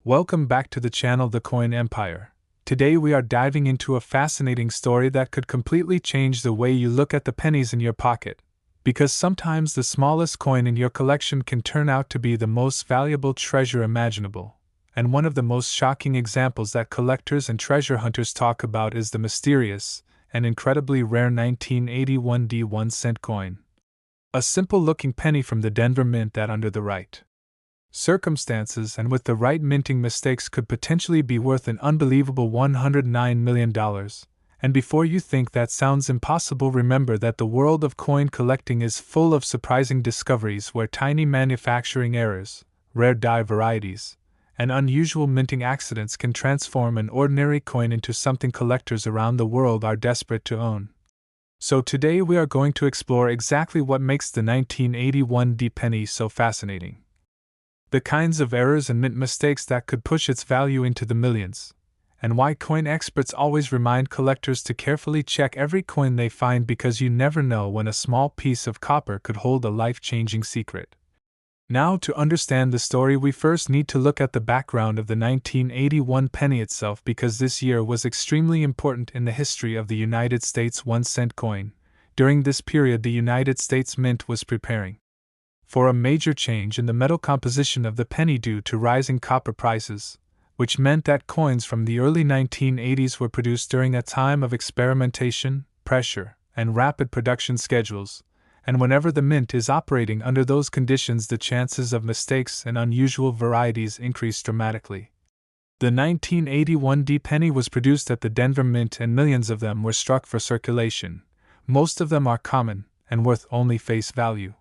Welcome back to the channel The Coin Empire. Today we are diving into a fascinating story that could completely change the way you look at the pennies in your pocket. Because sometimes the smallest coin in your collection can turn out to be the most valuable treasure imaginable. And one of the most shocking examples that collectors and treasure hunters talk about is the mysterious and incredibly rare 1981 1-cent coin. A simple-looking penny from the Denver Mint that under the right circumstances and with the right minting mistakes could potentially be worth an unbelievable $109 million. And before you think that sounds impossible, remember that the world of coin collecting is full of surprising discoveries where tiny manufacturing errors, rare die varieties, and unusual minting accidents can transform an ordinary coin into something collectors around the world are desperate to own. So today we are going to explore exactly what makes the 1981 penny so fascinating. The kinds of errors and mint mistakes that could push its value into the millions, and why coin experts always remind collectors to carefully check every coin they find because you never know when a small piece of copper could hold a life-changing secret. Now, to understand the story, we first need to look at the background of the 1981 penny itself, because this year was extremely important in the history of the United States 1-cent coin. During this period, the United States Mint was preparing for a major change in the metal composition of the penny due to rising copper prices, which meant that coins from the early 1980s were produced during a time of experimentation, pressure, and rapid production schedules, and whenever the mint is operating under those conditions, the chances of mistakes and unusual varieties increase dramatically. The 1981 penny was produced at the Denver Mint and millions of them were struck for circulation. Most of them are common and worth only face value.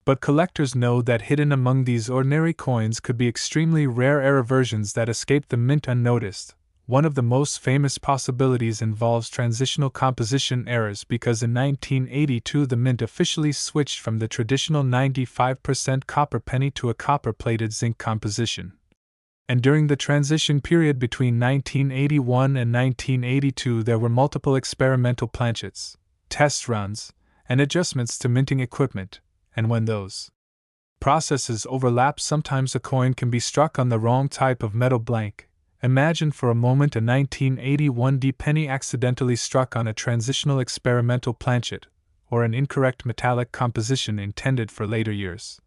But collectors know that hidden among these ordinary coins could be extremely rare error versions that escape the mint unnoticed. One of the most famous possibilities involves transitional composition errors, because in 1982 the mint officially switched from the traditional 95% copper penny to a copper-plated zinc composition. And during the transition period between 1981 and 1982 there were multiple experimental planchets, test runs, and adjustments to minting equipment. And when those processes overlap, sometimes a coin can be struck on the wrong type of metal blank. Imagine for a moment a 1981 penny accidentally struck on a transitional experimental planchet, or an incorrect metallic composition intended for later years.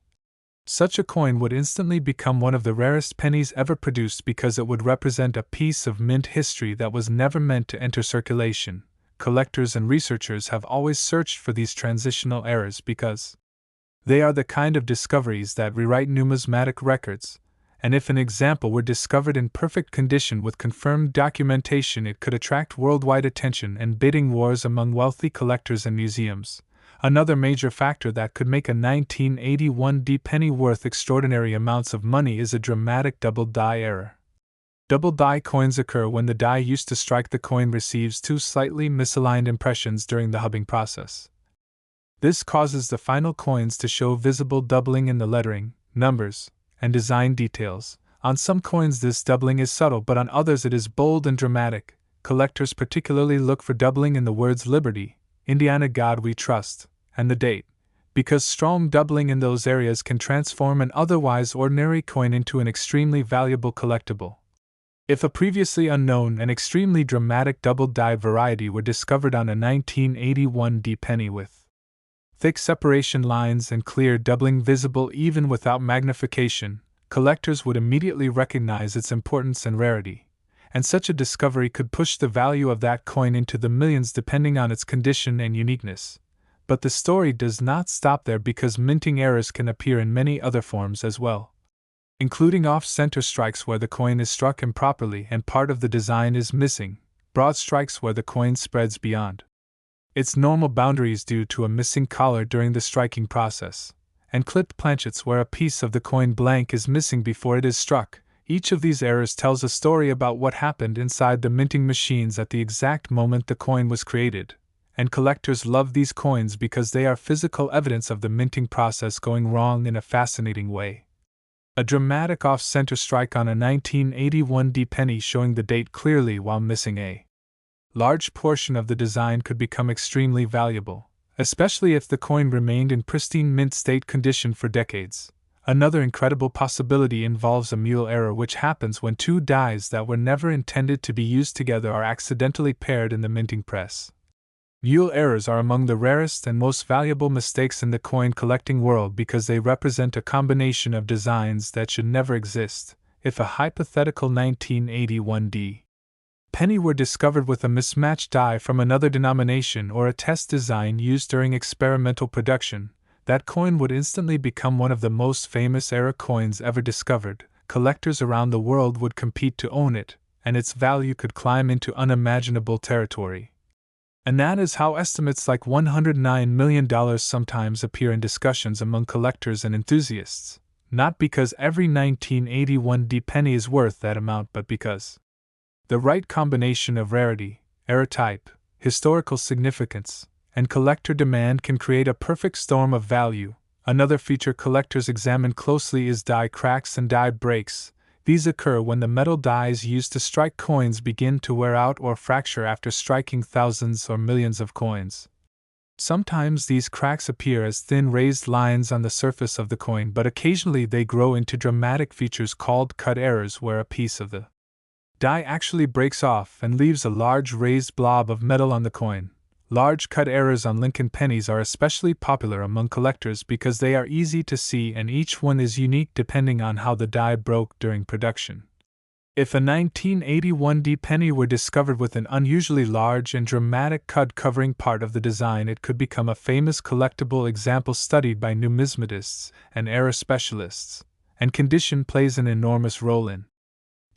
Such a coin would instantly become one of the rarest pennies ever produced, because it would represent a piece of mint history that was never meant to enter circulation. Collectors and researchers have always searched for these transitional errors because they are the kind of discoveries that rewrite numismatic records, and if an example were discovered in perfect condition with confirmed documentation, it could attract worldwide attention and bidding wars among wealthy collectors and museums. Another major factor that could make a 1981 penny worth extraordinary amounts of money is a dramatic double die error. Double die coins occur when the die used to strike the coin receives two slightly misaligned impressions during the hubbing process. This causes the final coins to show visible doubling in the lettering, numbers, and design details. On some coins this doubling is subtle, but on others it is bold and dramatic. Collectors particularly look for doubling in the words Liberty, Indiana God We Trust, and the date, because strong doubling in those areas can transform an otherwise ordinary coin into an extremely valuable collectible. If a previously unknown and extremely dramatic double die variety were discovered on a 1981 penny with thick separation lines and clear doubling visible even without magnification, collectors would immediately recognize its importance and rarity, and such a discovery could push the value of that coin into the millions depending on its condition and uniqueness. But the story does not stop there, because minting errors can appear in many other forms as well, including off-center strikes where the coin is struck improperly and part of the design is missing, broad strikes where the coin spreads beyond its normal boundaries due to a missing collar during the striking process, and clipped planchets where a piece of the coin blank is missing before it is struck. Each of these errors tells a story about what happened inside the minting machines at the exact moment the coin was created, and collectors love these coins because they are physical evidence of the minting process going wrong in a fascinating way. A dramatic off-center strike on a 1981 penny showing the date clearly while missing a large portion of the design could become extremely valuable, especially if the coin remained in pristine mint state condition for decades. Another incredible possibility involves a mule error, which happens when two dies that were never intended to be used together are accidentally paired in the minting press. Mule errors are among the rarest and most valuable mistakes in the coin collecting world because they represent a combination of designs that should never exist. If a hypothetical 1981D penny were discovered with a mismatched die from another denomination or a test design used during experimental production, that coin would instantly become one of the most famous error coins ever discovered. Collectors around the world would compete to own it, and its value could climb into unimaginable territory. And that is how estimates like $109 million sometimes appear in discussions among collectors and enthusiasts, not because every 1981D penny is worth that amount, but because the right combination of rarity, error type, historical significance, and collector demand can create a perfect storm of value. Another feature collectors examine closely is die cracks and die breaks. These occur when the metal dies used to strike coins begin to wear out or fracture after striking thousands or millions of coins. Sometimes these cracks appear as thin raised lines on the surface of the coin, but occasionally they grow into dramatic features called cut errors, where a piece of the die actually breaks off and leaves a large raised blob of metal on the coin. Large cut errors on Lincoln pennies are especially popular among collectors because they are easy to see and each one is unique depending on how the die broke during production. If a 1981D penny were discovered with an unusually large and dramatic cut covering part of the design, it could become a famous collectible example studied by numismatists and error specialists, and condition plays an enormous role in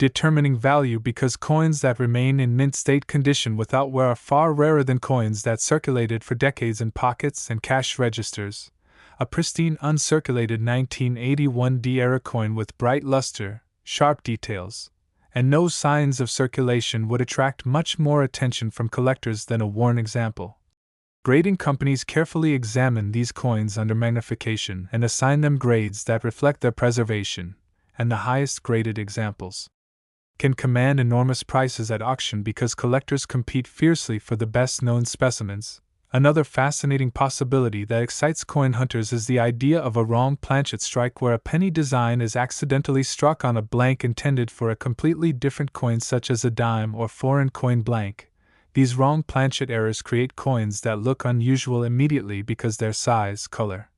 determining value because coins that remain in mint state condition without wear are far rarer than coins that circulated for decades in pockets and cash registers. A pristine uncirculated 1981D era coin with bright luster, sharp details, and no signs of circulation would attract much more attention from collectors than a worn example. Grading companies carefully examine these coins under magnification and assign them grades that reflect their preservation, and the highest graded examples can command enormous prices at auction because collectors compete fiercely for the best-known specimens. Another fascinating possibility that excites coin hunters is the idea of a wrong planchet strike, where a penny design is accidentally struck on a blank intended for a completely different coin such as a dime or foreign coin blank. These wrong planchet errors create coins that look unusual immediately because their size, color,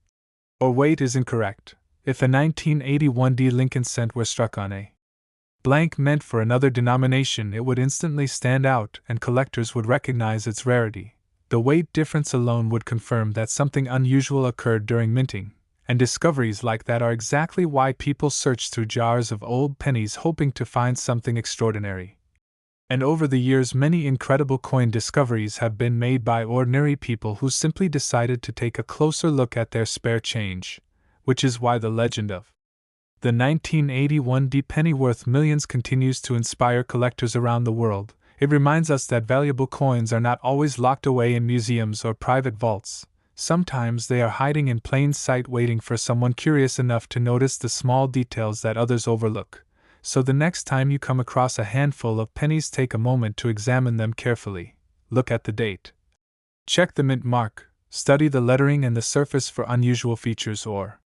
or weight is incorrect. If a 1981D Lincoln cent were struck on a blank meant for another denomination, it would instantly stand out and collectors would recognize its rarity. The weight difference alone would confirm that something unusual occurred during minting, and discoveries like that are exactly why people search through jars of old pennies hoping to find something extraordinary. And over the years, many incredible coin discoveries have been made by ordinary people who simply decided to take a closer look at their spare change, which is why the legend of the 1981D penny worth millions continues to inspire collectors around the world. It reminds us that valuable coins are not always locked away in museums or private vaults. Sometimes they are hiding in plain sight, waiting for someone curious enough to notice the small details that others overlook. So the next time you come across a handful of pennies, take a moment to examine them carefully. Look at the date. Check the mint mark. Study the lettering and the surface for unusual features or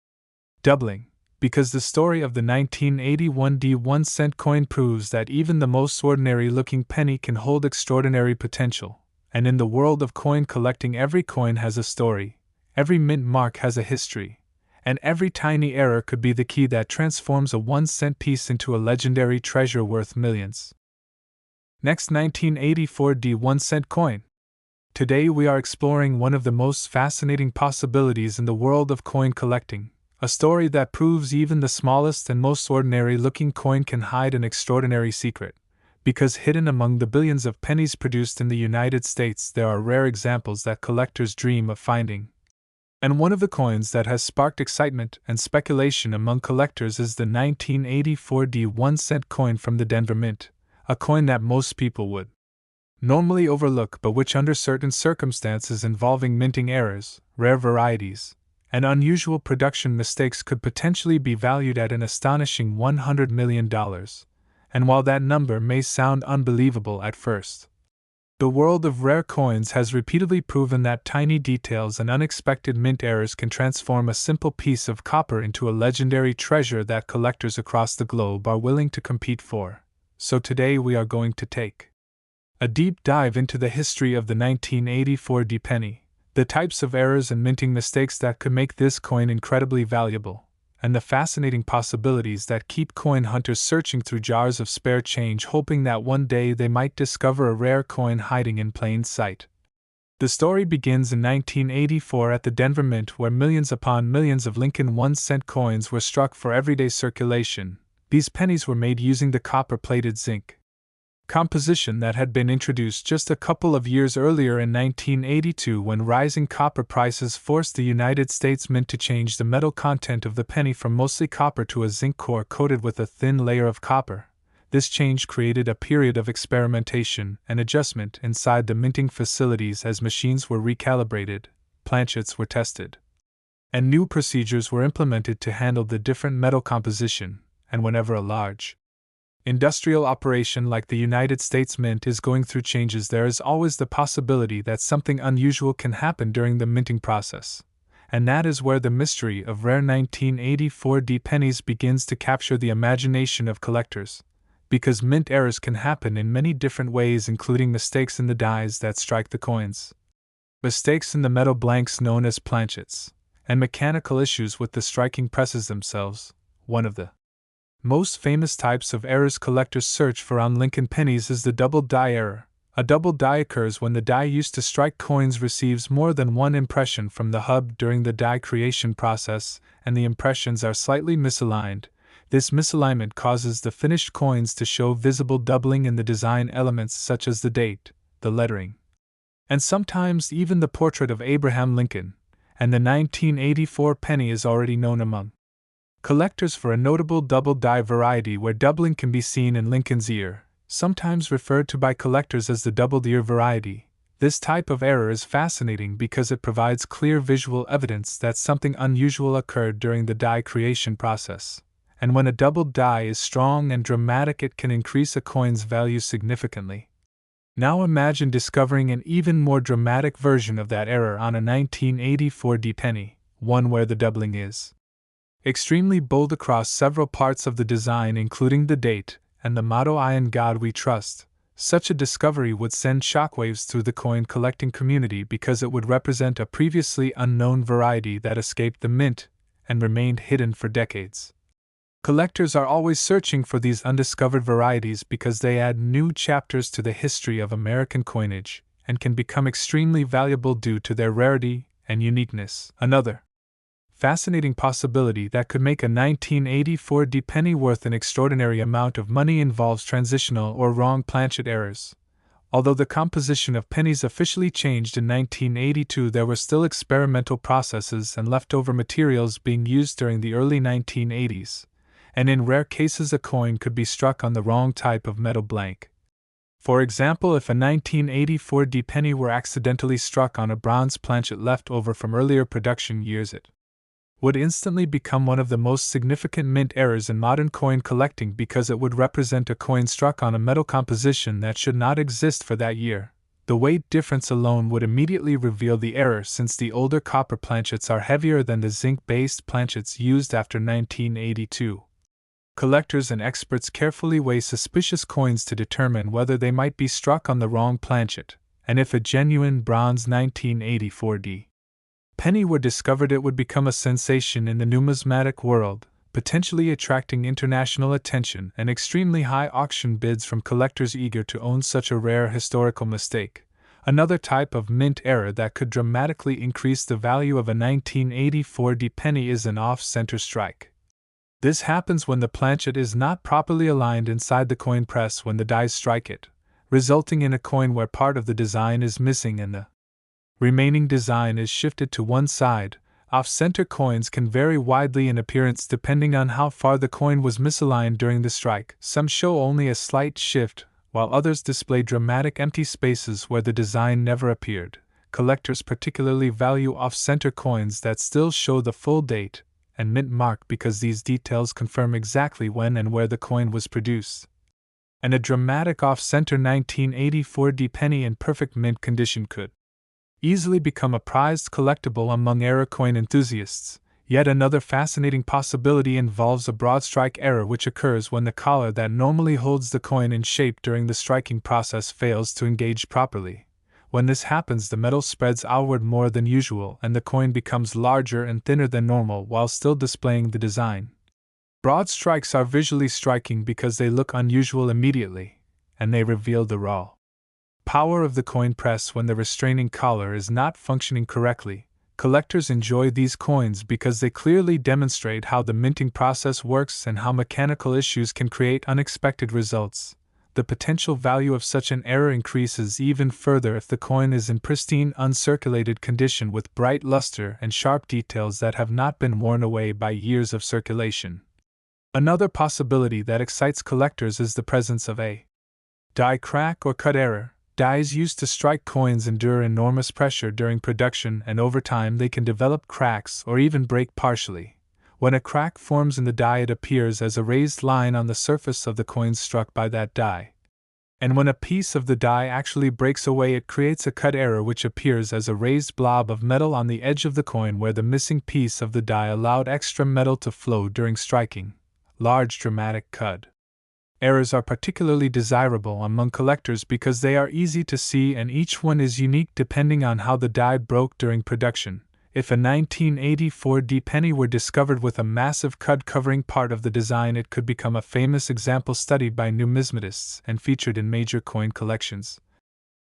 doubling. Because the story of the 1981D 1-cent coin proves that even the most ordinary-looking penny can hold extraordinary potential. And in the world of coin collecting, every coin has a story, every mint mark has a history, and every tiny error could be the key that transforms a 1-cent piece into a legendary treasure worth millions. Next, 1984D 1-cent coin. Today we are exploring one of the most fascinating possibilities in the world of coin collecting. A story that proves even the smallest and most ordinary-looking coin can hide an extraordinary secret. Because hidden among the billions of pennies produced in the United States, there are rare examples that collectors dream of finding. And one of the coins that has sparked excitement and speculation among collectors is the 1984D 1-cent coin from the Denver Mint, a coin that most people would normally overlook, but which under certain circumstances involving minting errors, rare varieties, and unusual production mistakes could potentially be valued at an astonishing $100 million. And while that number may sound unbelievable at first, The world of rare coins has repeatedly proven that tiny details and unexpected mint errors can transform a simple piece of copper into a legendary treasure that collectors across the globe are willing to compete for. So today we are going to take a deep dive into the history of the 1984 D penny, the types of errors and minting mistakes that could make this coin incredibly valuable, and the fascinating possibilities that keep coin hunters searching through jars of spare change, hoping that one day they might discover a rare coin hiding in plain sight. The story begins in 1984 at the Denver Mint, where millions upon millions of Lincoln 1-cent coins were struck for everyday circulation. These pennies were made using the copper-plated zinc composition that had been introduced just a couple of years earlier in 1982, when rising copper prices forced the United States Mint to change the metal content of the penny from mostly copper to a zinc core coated with a thin layer of copper. This change created a period of experimentation and adjustment inside the minting facilities as machines were recalibrated, planchets were tested, and new procedures were implemented to handle the different metal composition. And whenever a large industrial operation like the United States Mint is going through changes, there is always the possibility that something unusual can happen during the minting process. And that is where the mystery of rare 1984 D pennies begins to capture the imagination of collectors. Because mint errors can happen in many different ways, including mistakes in the dies that strike the coins, mistakes in the metal blanks known as planchets, and mechanical issues with the striking presses themselves. One of the most famous types of errors collectors search for on Lincoln pennies is the double die error. A double die occurs when the die used to strike coins receives more than one impression from the hub during the die creation process, and the impressions are slightly misaligned. This misalignment causes the finished coins to show visible doubling in the design elements such as the date, the lettering, and sometimes even the portrait of Abraham Lincoln, and the 1984 penny is already known among collectors for a notable double die variety where doubling can be seen in Lincoln's ear, sometimes referred to by collectors as the doubled ear variety. This type of error is fascinating because it provides clear visual evidence that something unusual occurred during the die creation process. And when a doubled die is strong and dramatic, it can increase a coin's value significantly. Now imagine discovering an even more dramatic version of that error on a 1984 D penny, one where the doubling is extremely bold across several parts of the design, including the date and the motto "I in God We Trust." Such a discovery would send shockwaves through the coin collecting community because it would represent a previously unknown variety that escaped the mint and remained hidden for decades. Collectors are always searching for these undiscovered varieties because they add new chapters to the history of American coinage and can become extremely valuable due to their rarity and uniqueness. Another fascinating possibility that could make a 1984 D penny worth an extraordinary amount of money involves transitional or wrong planchet errors. Although the composition of pennies officially changed in 1982, there were still experimental processes and leftover materials being used during the early 1980s, and in rare cases a coin could be struck on the wrong type of metal blank. For example, if a 1984 D penny were accidentally struck on a bronze planchet left over from earlier production years, it would instantly become one of the most significant mint errors in modern coin collecting because it would represent a coin struck on a metal composition that should not exist for that year. The weight difference alone would immediately reveal the error, since the older copper planchets are heavier than the zinc-based planchets used after 1982. Collectors and experts carefully weigh suspicious coins to determine whether they might be struck on the wrong planchet, and if a genuine bronze 1984 D penny were discovered, it would become a sensation in the numismatic world, potentially attracting international attention and extremely high auction bids from collectors eager to own such a rare historical mistake. Another type of mint error that could dramatically increase the value of a 1984 D penny is an off-center strike. This happens when the planchet is not properly aligned inside the coin press when the dies strike it, resulting in a coin where part of the design is missing and the remaining design is shifted to one side. Off-center coins can vary widely in appearance depending on how far the coin was misaligned during the strike. Some show only a slight shift, while others display dramatic empty spaces where the design never appeared. Collectors particularly value off-center coins that still show the full date and mint mark because these details confirm exactly when and where the coin was produced. And a dramatic off-center 1984 penny in perfect mint condition could easily become a prized collectible among error coin enthusiasts. Yet another fascinating possibility involves a broad strike error, which occurs when the collar that normally holds the coin in shape during the striking process fails to engage properly. When this happens, the metal spreads outward more than usual and the coin becomes larger and thinner than normal while still displaying the design. Broad strikes are visually striking because they look unusual immediately, and they reveal the raw power of the coin press when the restraining collar is not functioning correctly. Collectors enjoy these coins because they clearly demonstrate how the minting process works and how mechanical issues can create unexpected results. The potential value of such an error increases even further if the coin is in pristine, uncirculated condition with bright luster and sharp details that have not been worn away by years of circulation. Another possibility that excites collectors is the presence of a die crack or cut error. Dies used to strike coins endure enormous pressure during production, and over time they can develop cracks or even break partially. When a crack forms in the die, it appears as a raised line on the surface of the coin struck by that die. And when a piece of the die actually breaks away, it creates a cut error which appears as a raised blob of metal on the edge of the coin where the missing piece of the die allowed extra metal to flow during striking. Large dramatic cut errors are particularly desirable among collectors because they are easy to see and each one is unique depending on how the die broke during production. If a 1984 penny were discovered with a massive cut covering part of the design, it could become a famous example studied by numismatists and featured in major coin collections.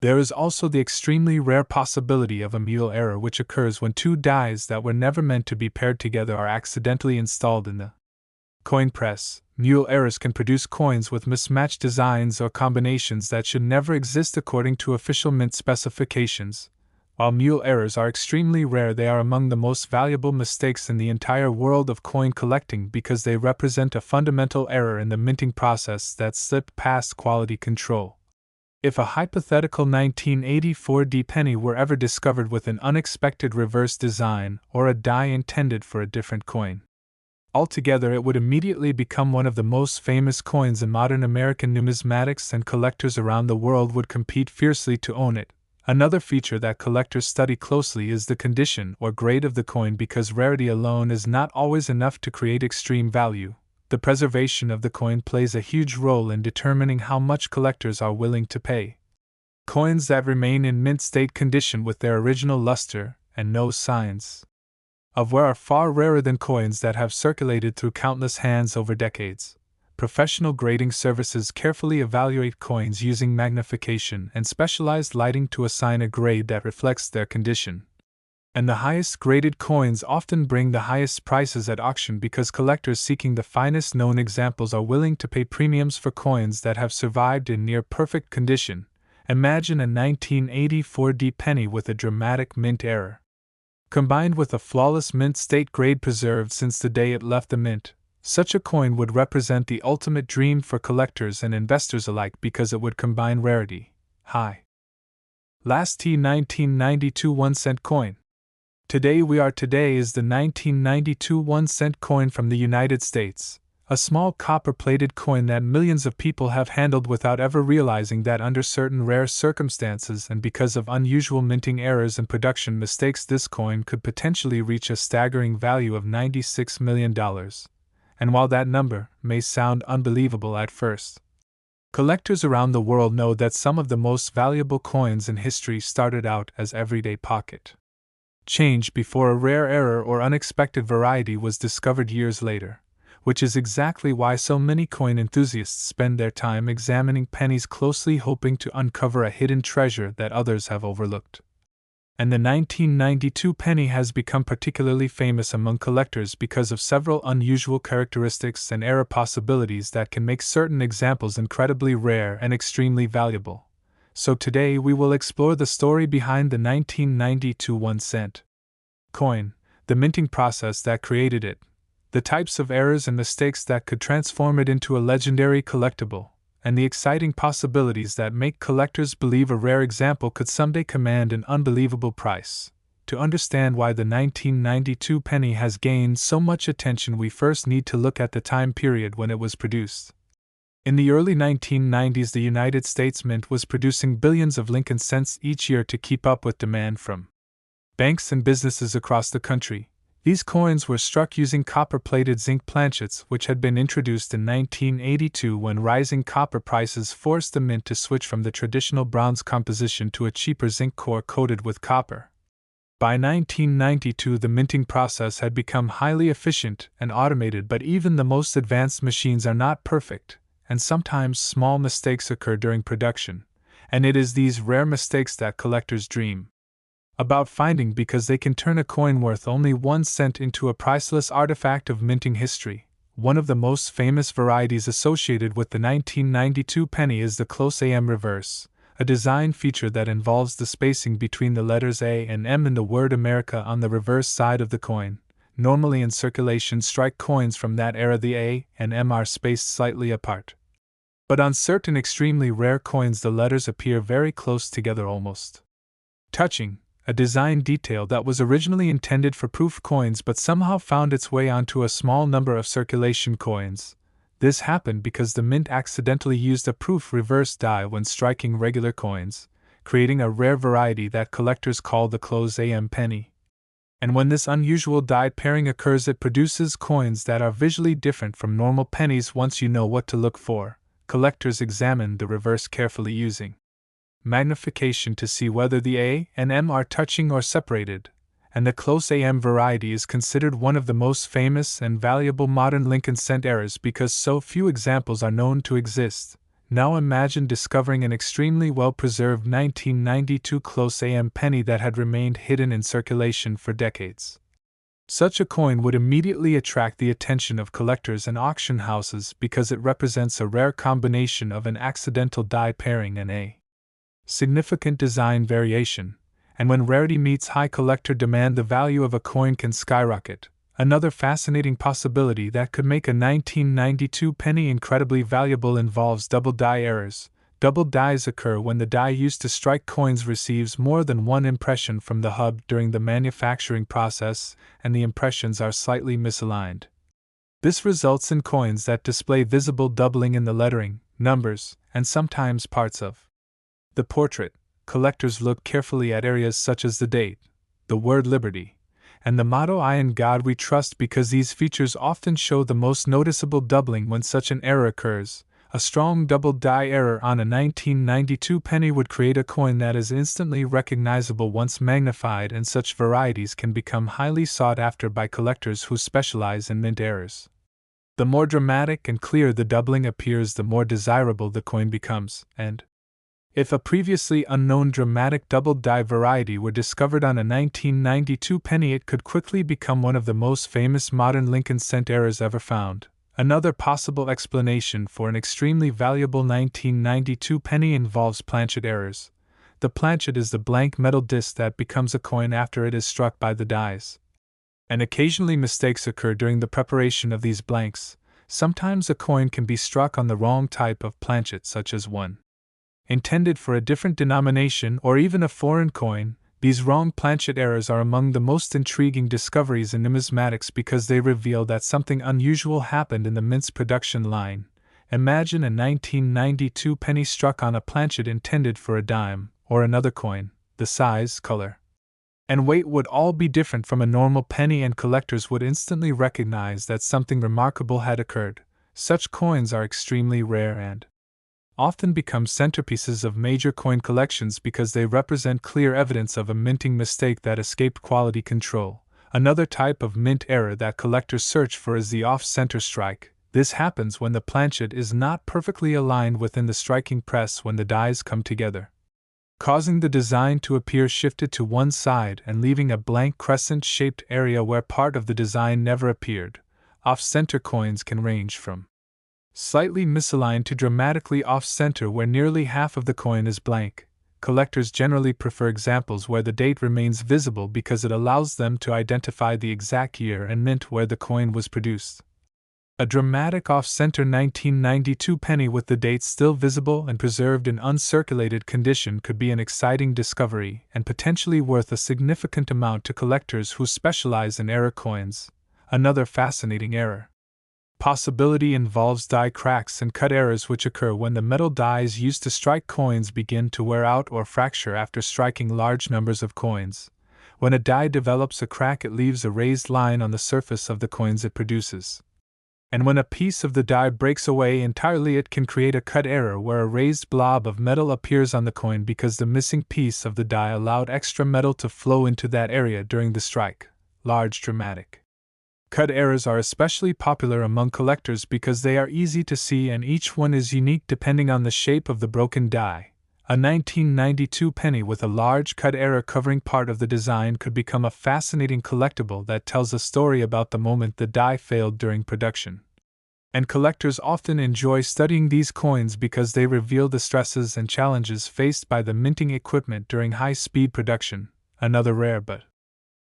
There is also the extremely rare possibility of a mule error, which occurs when two dies that were never meant to be paired together are accidentally installed in the coin press. Mule errors can produce coins with mismatched designs or combinations that should never exist according to official mint specifications. While mule errors are extremely rare, they are among the most valuable mistakes in the entire world of coin collecting because they represent a fundamental error in the minting process that slipped past quality control. If a hypothetical 1984 penny were ever discovered with an unexpected reverse design or a die intended for a different coin, altogether, it would immediately become one of the most famous coins in modern American numismatics, and collectors around the world would compete fiercely to own it. Another feature that collectors study closely is the condition or grade of the coin because rarity alone is not always enough to create extreme value. The preservation of the coin plays a huge role in determining how much collectors are willing to pay. Coins that remain in mint state condition with their original luster and no signs of wear are far rarer than coins that have circulated through countless hands over decades. Professional grading services carefully evaluate coins using magnification and specialized lighting to assign a grade that reflects their condition. And the highest graded coins often bring the highest prices at auction because collectors seeking the finest known examples are willing to pay premiums for coins that have survived in near perfect condition. Imagine a 1984 penny with a dramatic mint error, combined with a flawless mint state grade preserved since the day it left the mint. Such a coin would represent the ultimate dream for collectors and investors alike because it would combine rarity, high last T 1992 1-cent coin. Today is the 1992 1-cent coin from the United States, a small copper-plated coin that millions of people have handled without ever realizing that under certain rare circumstances and because of unusual minting errors and production mistakes, this coin could potentially reach a staggering value of $96 million. And while that number may sound unbelievable at first, collectors around the world know that some of the most valuable coins in history started out as everyday pocket change before a rare error or unexpected variety was discovered years later, which is exactly why so many coin enthusiasts spend their time examining pennies closely, hoping to uncover a hidden treasure that others have overlooked. And the 1992 penny has become particularly famous among collectors because of several unusual characteristics and error possibilities that can make certain examples incredibly rare and extremely valuable. So today we will explore the story behind the 1992 1-cent coin, the minting process that created it, the types of errors and mistakes that could transform it into a legendary collectible, and the exciting possibilities that make collectors believe a rare example could someday command an unbelievable price. To understand why the 1992 penny has gained so much attention, we first need to look at the time period when it was produced. In the early 1990s, the United States Mint was producing billions of Lincoln cents each year to keep up with demand from banks and businesses across the country. These coins were struck using copper-plated zinc planchets, which had been introduced in 1982 when rising copper prices forced the mint to switch from the traditional bronze composition to a cheaper zinc core coated with copper. By 1992, the minting process had become highly efficient and automated, but even the most advanced machines are not perfect, and sometimes small mistakes occur during production, and it is these rare mistakes that collectors dream about finding, because they can turn a coin worth only 1 cent into a priceless artifact of minting history. One of the most famous varieties associated with the 1992 penny is the close AM reverse, a design feature that involves the spacing between the letters A and M in the word America on the reverse side of the coin. Normally in circulation strike coins from that era, the A and M are spaced slightly apart. But on certain extremely rare coins the letters appear very close together, almost touching, a design detail that was originally intended for proof coins but somehow found its way onto a small number of circulation coins. This happened because the mint accidentally used a proof reverse die when striking regular coins, creating a rare variety that collectors call the close AM penny. And when this unusual die pairing occurs, it produces coins that are visually different from normal pennies. Once you know what to look for, collectors examine the reverse carefully using magnification to see whether the A and M are touching or separated, and the close AM variety is considered one of the most famous and valuable modern Lincoln cent errors because so few examples are known to exist. Now imagine discovering an extremely well-preserved 1992 close AM penny that had remained hidden in circulation for decades. Such a coin would immediately attract the attention of collectors and auction houses because it represents a rare combination of an accidental die pairing and a significant design variation, and when rarity meets high collector demand, the value of a coin can skyrocket. Another fascinating possibility that could make a 1992 penny incredibly valuable involves double die errors. Double dies occur when the die used to strike coins receives more than one impression from the hub during the manufacturing process, and the impressions are slightly misaligned. This results in coins that display visible doubling in the lettering, numbers, and sometimes parts of the portrait. Collectors look carefully at areas such as the date, the word liberty, and the motto "I in God we trust" because these features often show the most noticeable doubling when such an error occurs. A strong double die error on a 1992 penny would create a coin that is instantly recognizable once magnified, and such varieties can become highly sought after by collectors who specialize in mint errors. The more dramatic and clear the doubling appears, the more desirable the coin becomes, and if a previously unknown dramatic double die variety were discovered on a 1992 penny, it could quickly become one of the most famous modern Lincoln cent errors ever found. Another possible explanation for an extremely valuable 1992 penny involves planchet errors. The planchet is the blank metal disc that becomes a coin after it is struck by the dies. And occasionally mistakes occur during the preparation of these blanks. Sometimes a coin can be struck on the wrong type of planchet, such as one intended for a different denomination or even a foreign coin. These wrong planchet errors are among the most intriguing discoveries in numismatics because they reveal that something unusual happened in the mint's production line. Imagine a 1992 penny struck on a planchet intended for a dime or another coin. The size, color, and weight would all be different from a normal penny, and collectors would instantly recognize that something remarkable had occurred. Such coins are extremely rare and often become centerpieces of major coin collections because they represent clear evidence of a minting mistake that escaped quality control. Another type of mint error that collectors search for is the off-center strike. This happens when the planchet is not perfectly aligned within the striking press when the dies come together, causing the design to appear shifted to one side and leaving a blank crescent-shaped area where part of the design never appeared. Off-center coins can range from slightly misaligned to dramatically off-center where nearly half of the coin is blank. Collectors generally prefer examples where the date remains visible because it allows them to identify the exact year and mint where the coin was produced. A dramatic off-center 1992 penny with the date still visible and preserved in uncirculated condition could be an exciting discovery and potentially worth a significant amount to collectors who specialize in error coins. Another fascinating error Possibility involves die cracks and cut errors which occur when the metal dies used to strike coins begin to wear out or fracture after striking large numbers of coins. When a die develops a crack, it leaves a raised line on the surface of the coins it produces. And when a piece of the die breaks away entirely, it can create a cut error where a raised blob of metal appears on the coin because the missing piece of the die allowed extra metal to flow into that area during the strike. Large dramatic. Cut errors are especially popular among collectors because they are easy to see and each one is unique depending on the shape of the broken die. A 1992 penny with a large cut error covering part of the design could become a fascinating collectible that tells a story about the moment the die failed during production. And collectors often enjoy studying these coins because they reveal the stresses and challenges faced by the minting equipment during high-speed production. Another rare but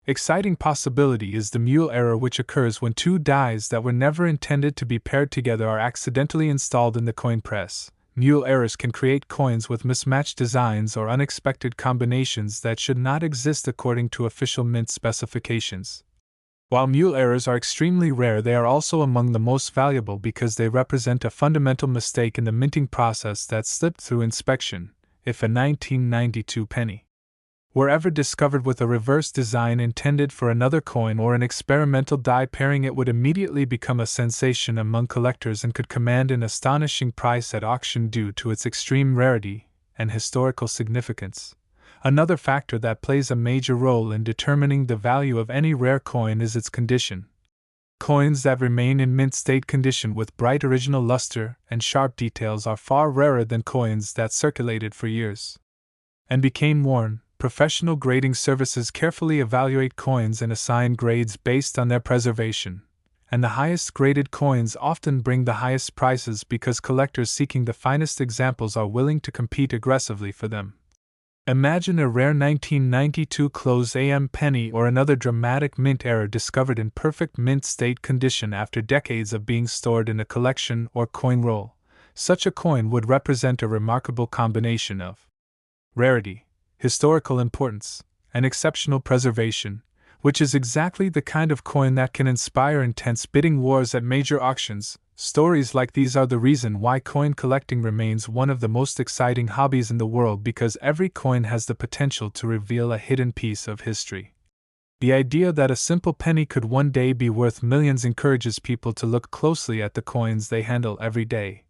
exciting possibility is the mule error, which occurs when two dies that were never intended to be paired together are accidentally installed in the coin press. Mule errors can create coins with mismatched designs or unexpected combinations that should not exist according to official mint specifications. While mule errors are extremely rare, they are also among the most valuable because they represent a fundamental mistake in the minting process that slipped through inspection. If a 1992 penny were ever discovered with a reverse design intended for another coin or an experimental die pairing, it would immediately become a sensation among collectors and could command an astonishing price at auction due to its extreme rarity and historical significance. Another factor that plays a major role in determining the value of any rare coin is its condition. Coins that remain in mint state condition with bright original luster and sharp details are far rarer than coins that circulated for years and became worn. Professional grading services carefully evaluate coins and assign grades based on their preservation, and the highest graded coins often bring the highest prices because collectors seeking the finest examples are willing to compete aggressively for them. Imagine a rare 1992 close AM penny or another dramatic mint error discovered in perfect mint state condition after decades of being stored in a collection or coin roll. Such a coin would represent a remarkable combination of rarity, historical importance, and exceptional preservation, which is exactly the kind of coin that can inspire intense bidding wars at major auctions. Stories like these are the reason why coin collecting remains one of the most exciting hobbies in the world, because every coin has the potential to reveal a hidden piece of history. The idea that a simple penny could one day be worth millions encourages people to look closely at the coins they handle every day.